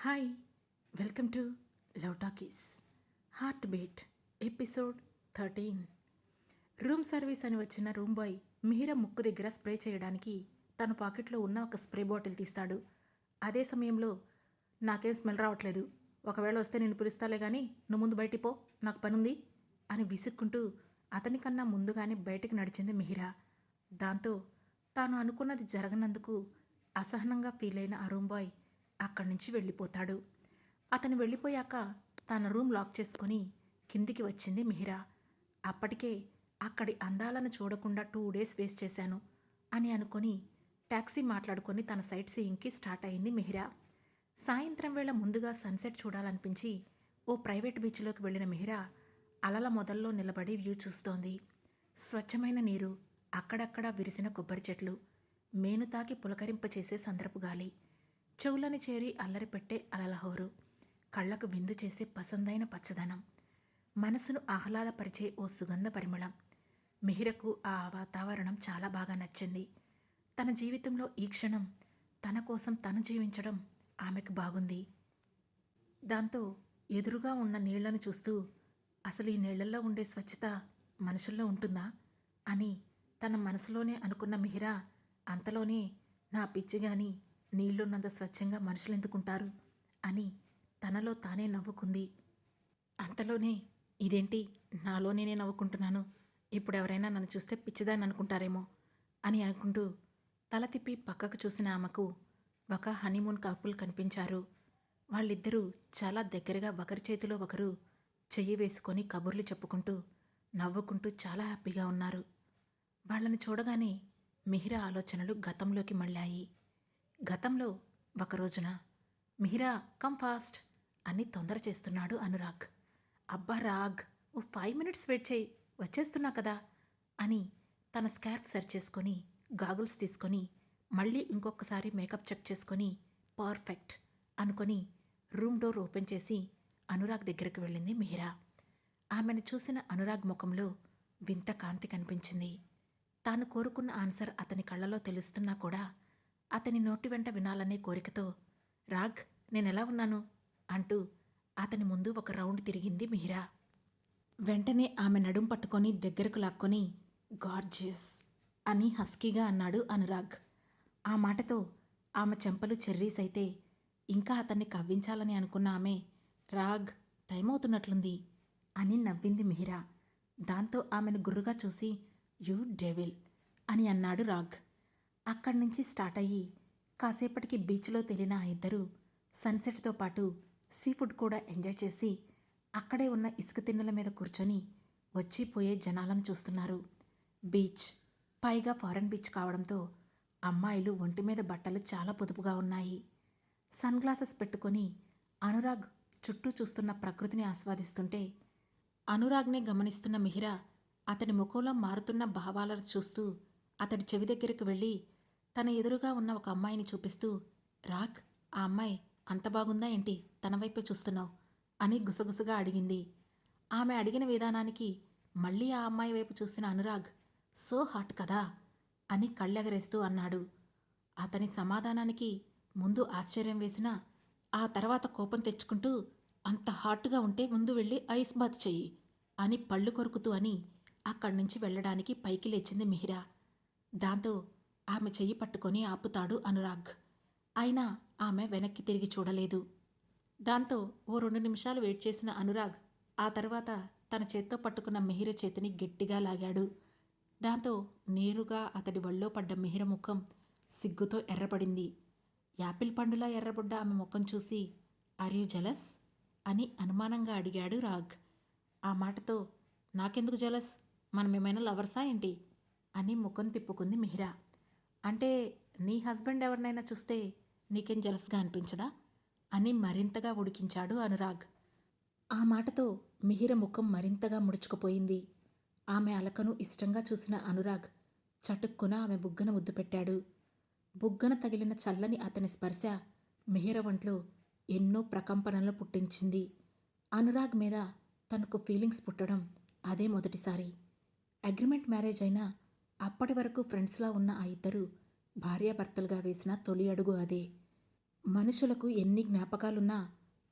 Hi, welcome to love talkies heart beat episode 13. Room service అని వచ్చిన room bye Mihira ముక్కు దగ్గర స్ప్రే చేయడానికి తన పాకెట్లో ఉన్న ఒక స్ప్రే బాటిల్ తీస్తాడు. అదే సమయంలో నాకేం స్మెల్ రావట్లేదు, ఒకవేళ వస్తే నేను పిలుస్తాలే కానీ నువ్వు ముందు బయటికి పో, నాకు పనుంది అని విసుక్కుంటూ అతనికన్నా ముందుగానే బయటికి నడిచింది మిహిరా. దాంతో తాను అనుకున్నది జరగనందుకు అసహనంగా ఫీల్ అయిన ఆ రూమ్ బాయ్ అక్కడి నుంచి వెళ్ళిపోతాడు. అతను వెళ్ళిపోయాక తన రూమ్ లాక్ చేసుకొని కిందికి వచ్చింది మిహిరా. అప్పటికే అక్కడి అందాలను చూడకుండా 2 days వేస్ట్ చేశాను అని అనుకొని ట్యాక్సీ మాట్లాడుకొని తన సైట్ సీయింగ్కి స్టార్ట్ అయింది మిహిరా. సాయంత్రం వేళ ముందుగా సన్సెట్ చూడాలనిపించి ఓ ప్రైవేట్ బీచ్లోకి వెళ్ళిన మిహిరా అలల మొదల్లో నిలబడి వ్యూ చూస్తోంది. స్వచ్ఛమైన నీరు, అక్కడక్కడా విరిసిన కొబ్బరి చెట్లు, మేను తాకి పులకరింపచేసే సంద్రపు గాలి, చెవులని చేరి అల్లరిపెట్టే అలలహోరు, కళ్లకు విందు చేసే పసందైన పచ్చదనం, మనసును ఆహ్లాదపరిచే ఓ సుగంధ పరిమళం. మిహిరకు ఆ వాతావరణం చాలా బాగా నచ్చింది. తన జీవితంలో ఈ క్షణం తన కోసం తను జీవించడం ఆమెకు బాగుంది. దాంతో ఎదురుగా ఉన్న నీళ్లను చూస్తూ అసలు ఈ నీళ్లలో ఉండే స్వచ్ఛత మనుషుల్లో ఉంటుందా అని తన మనసులోనే అనుకున్న మిహిరా అంతలోనే నా పిచ్చి గాని నీళ్లున్నంత స్వచ్ఛంగా మనుషులు ఎందుకుంటారు అని తనలో తానే నవ్వుకుంది. అంతలోనే ఇదేంటి నాలో నేనే నవ్వుకుంటున్నాను, ఇప్పుడు ఎవరైనా నన్ను చూస్తే పిచ్చిదాన్ని అనుకుంటారేమో అని అనుకుంటూ తల తిప్పి పక్కకు చూసిన ఆమెకు ఒక హనీమూన్ కపుల్ కనిపించారు. వాళ్ళిద్దరూ చాలా దగ్గరగా ఒకరి చేతిలో ఒకరు చెయ్యి వేసుకొని కబుర్లు చెప్పుకుంటూ నవ్వుకుంటూ చాలా హ్యాపీగా ఉన్నారు. వాళ్ళని చూడగానే మిహిరా ఆలోచనలు గతంలోకి మళ్ళాయి. గతంలో ఒకరోజున మిహిరా కమ్ ఫాస్ట్ అని తొందర చేస్తున్నాడు అనురాగ్. అబ్బా రాగ్, ఓ 5 minutes వెయిట్ చేయి, వచ్చేస్తున్నా కదా అని తన స్కార్ఫ్ సరి చేసుకొని గాగుల్స్ తీసుకొని మళ్ళీ ఇంకొకసారి మేకప్ చెక్ చేసుకొని పర్ఫెక్ట్ అనుకొని రూమ్ డోర్ ఓపెన్ చేసి అనురాగ్ దగ్గరికి వెళ్ళింది మిహిరా. ఆమెను చూసిన అనురాగ్ ముఖంలో వింత కాంతి కనిపించింది. తాను కోరుకున్న ఆన్సర్ అతని కళ్ళలో తెలుస్తున్నా కూడా అతని నోటి వెంట వినాలనే కోరికతో రాగ్ నేనెలా ఉన్నాను అంటూ అతని ముందు ఒక రౌండ్ తిరిగింది మిహిరా. వెంటనే ఆమె నడుం పట్టుకొని దగ్గరకు లాక్కొని గార్జియస్ అని హస్కీగా అన్నాడు అనురాగ్. ఆ మాటతో ఆమె చెంపలు చెర్రీస్ అయితే ఇంకా అతన్ని కవ్వించాలని అనుకున్న ఆమె రాగ్ టైం అవుతున్నట్లుంది అని నవ్వింది మిహిరా. దాంతో ఆమెను గుర్రుగా చూసి యూ డెవిల్ అని అన్నాడు రాగ్. అక్కడి నుంచి స్టార్ట్ అయ్యి కాసేపటికి బీచ్లో తేలిన ఆ ఇద్దరు సన్సెట్తో పాటు సీ ఫుడ్ కూడా ఎంజాయ్ చేసి అక్కడే ఉన్న ఇసుక తిన్నెల మీద కూర్చొని వచ్చిపోయే జనాలను చూస్తున్నారు. బీచ్ పైగా ఫారెన్ బీచ్ కావడంతో అమ్మాయిలు ఒంటి మీద బట్టలు చాలా పొదుపుగా ఉన్నాయి. సన్ గ్లాసెస్ పెట్టుకొని అనురాగ్ చుట్టూ చూస్తున్న ప్రకృతిని ఆస్వాదిస్తుంటే అనురాగ్నే గమనిస్తున్న మిహిరా అతడి ముఖంలో మారుతున్న భావాలను చూస్తూ అతడి చెవి దగ్గరికి వెళ్ళి తన ఎదురుగా ఉన్న ఒక అమ్మాయిని చూపిస్తూ రాగ్ ఆ అమ్మాయి అంత బాగుందా ఏంటి, తన వైపే చూస్తున్నావు అని గుసగుసగా అడిగింది. ఆమె అడిగిన విధానానికి మళ్ళీ ఆ అమ్మాయి వైపు చూసిన అనురాగ్ సో హాట్ కదా అని కళ్ళెగరేస్తూ అన్నాడు. అతని సమాధానానికి ముందు ఆశ్చర్యం వేసినా ఆ తర్వాత కోపం తెచ్చుకుంటూ అంత హాట్గా ఉంటే ముందు వెళ్ళి ఐస్ బాత్ చెయ్యి అని పళ్ళు కొరుకుతూ అని అక్కడి నుంచి వెళ్ళడానికి పైకి లేచింది మిహిరా. దాంతో ఆమె చెయ్యి పట్టుకొని ఆపుతాడు అనురాగ్. అయినా ఆమె వెనక్కి తిరిగి చూడలేదు. దాంతో ఓ 2 నిమిషాలు వెయిట్ చేసిన అనురాగ్ ఆ తర్వాత తన చేత్తో పట్టుకున్న మిహిర చేతిని గట్టిగా లాగాడు. దాంతో నేరుగా అతడి ఒళ్ళో పడ్డ మిహిర ముఖం సిగ్గుతో ఎర్రపడింది. యాపిల్ పండులా ఎర్రబడ్డ ఆమె ముఖం చూసి ఆర్ యూ జలస్ అని అనుమానంగా అడిగాడు రాగ్. ఆ మాటతో నాకెందుకు జలస్, మనమేమైనా లవర్సా ఏంటి అని ముఖం తిప్పుకుంది మిహిరా. అంటే నీ హస్బెండ్ ఎవరినైనా చూస్తే నీకేం జలస్గా అనిపించదా అని మరింతగా ఉడికించాడు అనురాగ్. ఆ మాటతో మిహిర ముఖం మరింతగా ముడుచుకుపోయింది. ఆమె అలకను ఇష్టంగా చూసిన అనురాగ్ చటుక్కున ఆమె బుగ్గన ముద్దు పెట్టాడు. బుగ్గన తగిలిన చల్లని అతని స్పర్శ మిహిర ఒంట్లో ఎన్నో ప్రకంపనలు పుట్టించింది. అనురాగ్ మీద తనకు ఫీలింగ్స్ పుట్టడం అదే మొదటిసారి. అగ్రిమెంట్ మ్యారేజ్ అయినా అప్పటి వరకు ఫ్రెండ్స్లా ఉన్న ఆ ఇద్దరు భార్యాభర్తలుగా వేసిన తొలి అడుగు అదే. మనుషులకు ఎన్ని జ్ఞాపకాలున్నా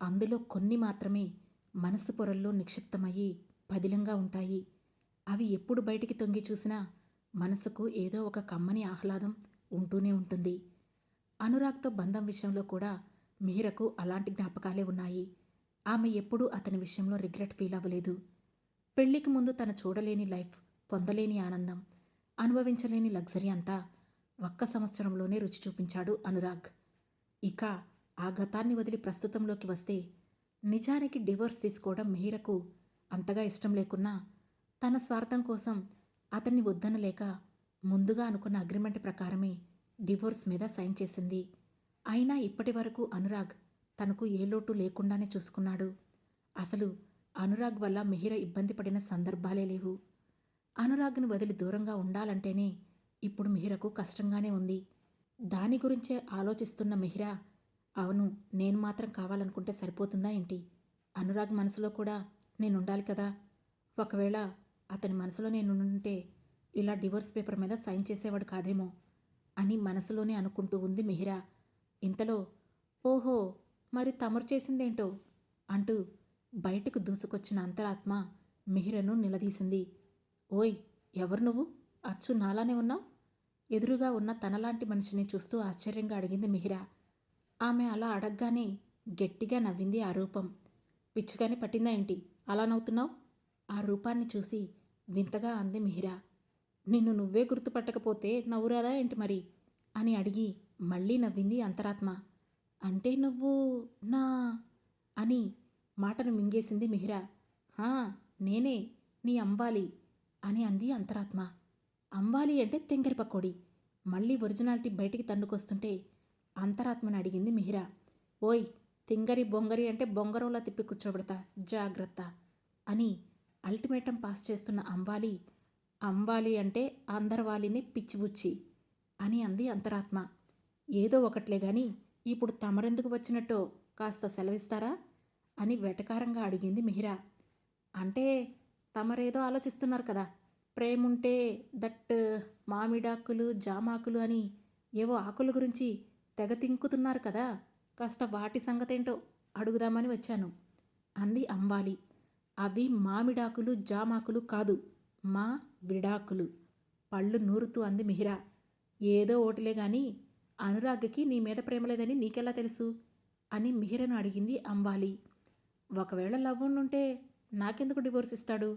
అందులో కొన్ని మాత్రమే మనసు పొరల్లో నిక్షిప్తమయ్యి పదిలంగా ఉంటాయి. అవి ఎప్పుడు బయటికి తొంగి చూసినా మనసుకు ఏదో ఒక కమ్మని ఆహ్లాదం ఉంటూనే ఉంటుంది. అనురాగ్తో బంధం విషయంలో కూడా మిహిరకు అలాంటి జ్ఞాపకాలే ఉన్నాయి. ఆమె ఎప్పుడూ అతని విషయంలో రిగ్రెట్ ఫీల్ అవ్వలేదు. పెళ్లికి ముందు తను చూడలేని లైఫ్, పొందలేని ఆనందం, అనుభవించలేని లగ్జరీ అంతా ఒక్క సంవత్సరంలోనే రుచి చూపించాడు అనురాగ్. ఇక ఆ గతాన్ని వదిలి ప్రస్తుతంలోకి వస్తే, నిజానికి డివోర్స్ తీసుకోవడం మిహిరకు అంతగా ఇష్టం లేకున్నా తన స్వార్థం కోసం అతన్ని వద్దనలేక ముందుగా అనుకున్న అగ్రిమెంట్ ప్రకారమే డివోర్స్ మీద సైన్ చేసింది. అయినా ఇప్పటి వరకు అనురాగ్ తనకు ఏ లోటు లేకుండానే చూసుకున్నాడు. అసలు అనురాగ్ వల్ల మిహిర ఇబ్బంది పడిన సందర్భాలే లేవు. అనురాగ్ను వదిలి దూరంగా ఉండాలంటేనే ఇప్పుడు మిహిరకు కష్టంగానే ఉంది. దాని గురించే ఆలోచిస్తున్న మిహిర, అవును, నేను మాత్రం కావాలనుకుంటే సరిపోతుందా ఏంటి? అనురాగ్ మనసులో కూడా నేనుండాలి కదా. ఒకవేళ అతని మనసులో నేనుంటే ఇలా డివోర్స్ పేపర్ మీద సైన్ చేసేవాడు కాదేమో అని మనసులోనే అనుకుంటూ ఉంది మిహిర. ఇంతలో, ఓహో, మరి తమరు చేసిందేంటో అంటూ బయటకు దూసుకొచ్చిన అంతరాత్మ మిహిరను నిలదీసింది. ఓయ్, ఎవరు నువ్వు? అచ్చు నాలానే ఉన్నావు? ఎదురుగా ఉన్న తనలాంటి మనిషిని చూస్తూ ఆశ్చర్యంగా అడిగింది మిహిర. ఆమె అలా అడగగానే గట్టిగా నవ్వింది ఆ రూపం. పిచ్చిగాని పట్టిందా ఏంటి అలా నవ్వుతున్నావు? ఆ రూపాన్ని చూసి వింతగా అంది మిహిర. నిన్ను నువ్వే గుర్తుపట్టకపోతే నవ్వురాదా ఏంటి మరి అని అడిగి మళ్ళీ నవ్వింది అంతరాత్మ. అంటే నువ్వు నా అని మాటను మింగేసింది మిహిర. హా, నేనే, నీ అంవాలి అని అంది అంతరాత్మ. అంవాలి అంటే తెంగరి పక్కోడి. మళ్ళీ ఒరిజినాలిటీ బయటికి తన్నుకొస్తుంటే అంతరాత్మని అడిగింది మిహిర. ఓయ్, తింగరి బొంగరి అంటే బొంగరంలా తిప్పి కూర్చోబెడతా, జాగ్రత్త అని అల్టిమేటం పాస్ చేస్తున్న అంవాలి, అంవాలి అంటే అందరవాలిని పిచ్చిబుచ్చి అని అంది అంతరాత్మ. ఏదో ఒకట్లే గాని ఇప్పుడు తమరెందుకు వచ్చినట్టో కాస్త సెలవిస్తారా అని వెటకారంగా అడిగింది మిహిర. అంటే తమరేదో ఆలోచిస్తున్నారు కదా, ప్రేముంటే దట్ మామిడాకులు జామాకులు అని ఏవో ఆకుల గురించి తెగ తింకుతున్నారు కదా, కాస్త వాటి సంగతేంటో అడుగుదామని వచ్చాను అంది అంవాలి. అవి మామిడాకులు జామాకులు కాదు, మా విడాకులు పళ్ళు నూరుతూ అంది మిహిర. ఏదో ఓటిలే గాని అనురాగ్కి నీ మీద ప్రేమ లేదని నీకెలా తెలుసు అని మిహిరను అడిగింది అంవాలి. ఒకవేళ లవ్ ఉండుంటే నాకెందుకు డివోర్స్ ఇస్తాడు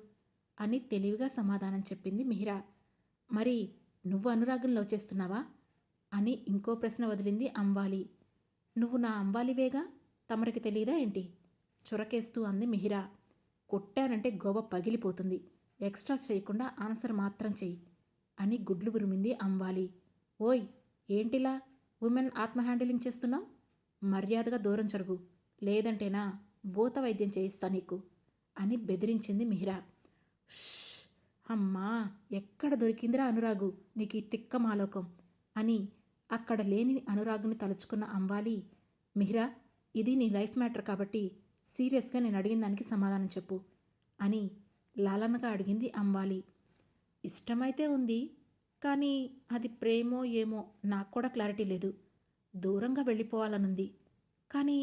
అని తెలివిగా సమాధానం చెప్పింది మిహిర. మరి నువ్వు అనురాగ్ని లవ్ చేస్తున్నావా అని ఇంకో ప్రశ్న వదిలింది అంవాలి. నువ్వు నా అంవాలివేగా, తమరికి తెలియదా ఏంటి చురకేస్తూ అంది మిహిర. కొట్టానంటే గోబ పగిలిపోతుంది, ఎక్స్ట్రాస్ చేయకుండా ఆన్సర్ మాత్రం చెయ్యి అని గుడ్లు ఉరిమింది అంవాలి. ఓయ్, ఏంటిలా ఉమెన్ ఆత్మ హ్యాండిలింగ్ చేస్తున్నావు? మర్యాదగా దూరం జరుగు, లేదంటేనా భూత వైద్యం చేయిస్తా నీకు అని బెదిరించింది మిహిర. ష్, అమ్మా, ఎక్కడ దొరికిందిరా అనురాగు నీకు ఈ తిక్క మాలోకం అని అక్కడ లేని అనురాగుని తలుచుకున్న అంవాలి. మిహిర, ఇది నీ లైఫ్ మ్యాటర్ కాబట్టి సీరియస్గా నేను అడిగిన దానికి సమాధానం చెప్పు అని లాలనగా అడిగింది అంవాలి. ఇష్టమైతే ఉంది, కానీ అది ప్రేమో ఏమో నాకు కూడా క్లారిటీ లేదు. దూరంగా వెళ్ళిపోవాలనుంది, కానీ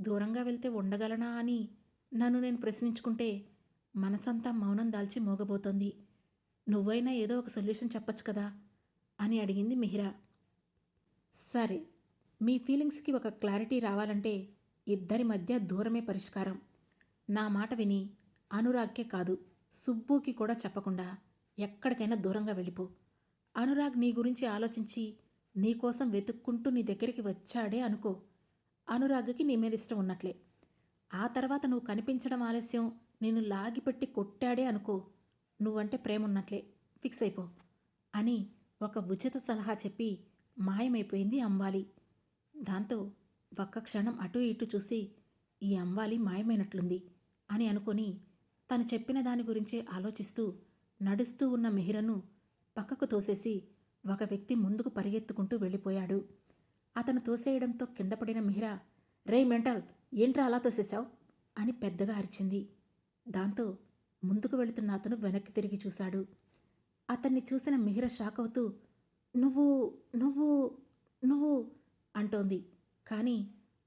దూరంగా వెళ్తే ఉండగలనా అని నన్ను నేను ప్రశ్నించుకుంటే మనసంతా మౌనం దాల్చి మోగబోతోంది. నువ్వైనా ఏదో ఒక సొల్యూషన్ చెప్పచ్చు కదా అని అడిగింది మిహిర. సరే, మీ ఫీలింగ్స్కి ఒక క్లారిటీ రావాలంటే ఇద్దరి మధ్య దూరమే పరిష్కారం. నా మాట విని అనురాగ్కే కాదు, సుబ్బుకి కూడా చెప్పకుండా ఎక్కడికైనా దూరంగా వెళ్ళిపో. అనురాగ్ నీ గురించి ఆలోచించి నీకోసం వెతుక్కుంటూ నీ దగ్గరికి వచ్చాడే అనుకో, అనురాగ్కి నీ మీద ఇష్టం ఉన్నట్లే. ఆ తర్వాత నువ్వు కనిపించడం ఆలస్యం, నిన్ను లాగిపెట్టి కొట్టాడే అనుకో, నువ్వంటే ప్రేమ ఉన్నట్లే, ఫిక్స్ అయిపో అని ఒక ఉచిత సలహా చెప్పి మాయమైపోయింది అంవాలి. దాంతో ఒక్క క్షణం అటూ ఇటూ చూసి ఈ అంవాలి మాయమైనట్లుంది అని అనుకొని తను చెప్పిన దాని గురించే ఆలోచిస్తూ నడుస్తూ ఉన్న మిహిరను పక్కకు తోసేసి ఒక వ్యక్తి ముందుకు పరిగెత్తుకుంటూ వెళ్ళిపోయాడు. అతను తోసేయడంతో కింద పడిన మిహిర, రే మెంటల్, ఏంట్రా అలా తోసేశావు అని పెద్దగా అరిచింది. దాంతో ముందుకు వెళుతున్న అతను వెనక్కి తిరిగి చూశాడు. అతన్ని చూసిన మిహిర షాక్ అవుతూ నువ్వు నువ్వు నువ్వు అంటోంది. కానీ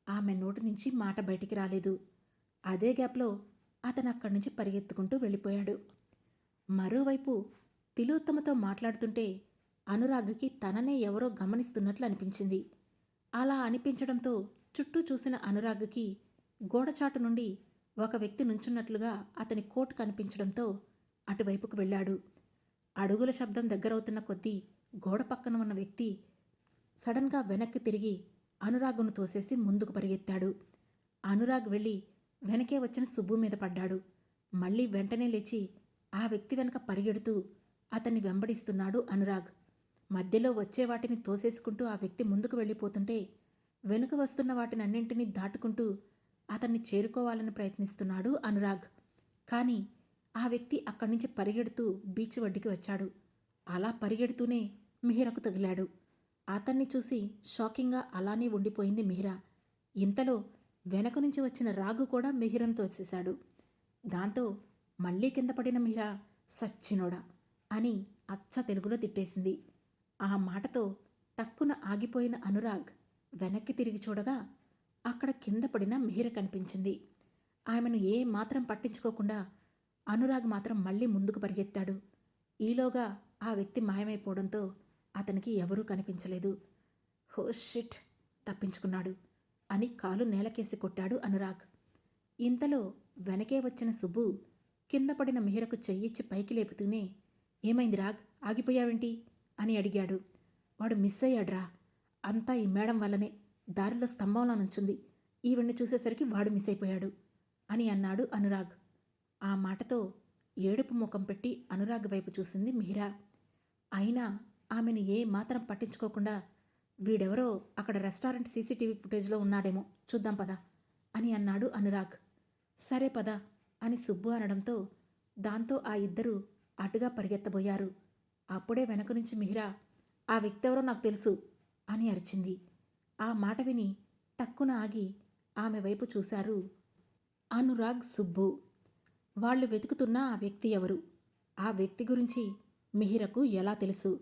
ఆమె నోటి నుంచి మాట బయటికి రాలేదు. అదే గ్యాప్లో అతను అక్కడి నుంచి పరిగెత్తుకుంటూ వెళ్ళిపోయాడు. మరోవైపు తిలోత్తమతో మాట్లాడుతుంటే అనురాగ్కి తననే ఎవరో గమనిస్తున్నట్లు అనిపించింది. అలా అనిపించడంతో చుట్టూ చూసిన అనురాగ్కి గోడచాటు నుండి ఒక వ్యక్తి నుంచున్నట్లుగా అతని కోట్ కనిపించడంతో అటువైపుకు వెళ్ళాడు. అడుగుల శబ్దం దగ్గరవుతున్న కొద్దీ గోడ పక్కన ఉన్న వ్యక్తి సడన్గా వెనక్కి తిరిగి అనురాగ్ను తోసేసి ముందుకు పరిగెత్తాడు. అనురాగ్ వెళ్ళి వెనకే వచ్చిన సుబ్బు మీద పడ్డాడు. మళ్ళీ వెంటనే లేచి ఆ వ్యక్తి వెనక పరిగెడుతూ అతన్ని వెంబడిస్తున్నాడు అనురాగ్. మధ్యలో వచ్చే వాటిని తోసేసుకుంటూ ఆ వ్యక్తి ముందుకు వెళ్ళిపోతుంటే వెనుక వస్తున్న వాటినన్నింటినీ దాటుకుంటూ అతన్ని చేరుకోవాలని ప్రయత్నిస్తున్నాడు అనురాగ్. కానీ ఆ వ్యక్తి అక్కడి నుంచి పరిగెడుతూ బీచ్ ఒడ్డుకి వచ్చాడు. అలా పరిగెడుతూనే మిహిరకు తగిలాడు. అతన్ని చూసి షాకింగ్గా అలానే ఉండిపోయింది మిహిరా. ఇంతలో వెనక నుంచి వచ్చిన రాగు కూడా మిహిరను తోసేశాడు. దాంతో మళ్ళీ కింద పడిన మిహిరా సచ్చినోడా అని అచ్చ తెలుగులో తిట్టేసింది. ఆ మాటతో టక్కున ఆగిపోయిన అనురాగ్ వెనక్కి తిరిగి చూడగా అక్కడ కింద పడిన మిహిర కనిపించింది. ఆమెను ఏ మాత్రం పట్టించుకోకుండా అనురాగ్ మాత్రం మళ్ళీ ముందుకు పరిగెత్తాడు. ఈలోగా ఆ వ్యక్తి మాయమైపోవడంతో అతనికి ఎవరూ కనిపించలేదు. హో షిట్, తప్పించుకున్నాడు అని కాలు నేలకేసి కొట్టాడు అనురాగ్. ఇంతలో వెనకే వచ్చిన సుబ్బు కింద పడిన మిహిరకు చెయ్యిచ్చి పైకి లేపుతూనే ఏమైంది రాగ్, ఆగిపోయావేంటి అని అడిగాడు. వాడు మిస్ అయ్యాడ్రా, అంతా ఈ మేడం వల్లనే, దారిలో స్తంభంలో నుంచుంది, ఈవిడ్ని చూసేసరికి వాడు మిస్ అయిపోయాడు అని అన్నాడు అనురాగ్. ఆ మాటతో ఏడుపు ముఖం పెట్టి అనురాగ్ వైపు చూసింది మిహిరా. అయినా ఆమెను ఏ మాత్రం పట్టించుకోకుండా వీడెవరో అక్కడ రెస్టారెంట్ సీసీటీవీ ఫుటేజ్లో ఉన్నాడేమో చూద్దాం పదా అని అన్నాడు అనురాగ్. సరే పదా అని సుబ్బు అనడంతో దాంతో ఆ ఇద్దరూ అటుగా పరిగెత్తబోయారు. అప్పుడే వెనక నుంచి మిహిరా ఆ వ్యక్తి ఎవరో నాకు తెలుసు అని అరిచింది. ఆ మాట విని టక్కున ఆగి ఆమె వైపు చూశారు అనురాగ్, సుబ్బు. వాళ్ళు వెతుకుతున్న ఆ వ్యక్తి ఎవరు, ఆ వ్యక్తి గురించి మిహిరకు ఎలా తెలుసు?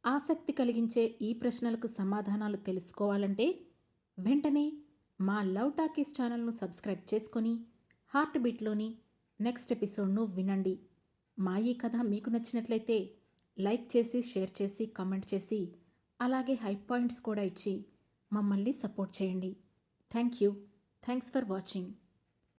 ఆసక్తి కలిగించే ఈ ప్రశ్నలకు సమాధానాలు తెలుసుకోవాలంటే వెంటనే మా లవ్ టాకీస్ ఛానల్ను సబ్స్క్రైబ్ చేసుకొని హార్ట్ బీట్లోని నెక్స్ట్ ఎపిసోడ్ను వినండి. మా ఈ కథ మీకు నచ్చినట్లయితే లైక్ చేసి, షేర్ చేసి, కామెంట్ చేసి, అలాగే హైప్ పాయింట్స్ కూడా ఇచ్చి మమ్మల్ని సపోర్ట్ చేయండి. Thanks for watching.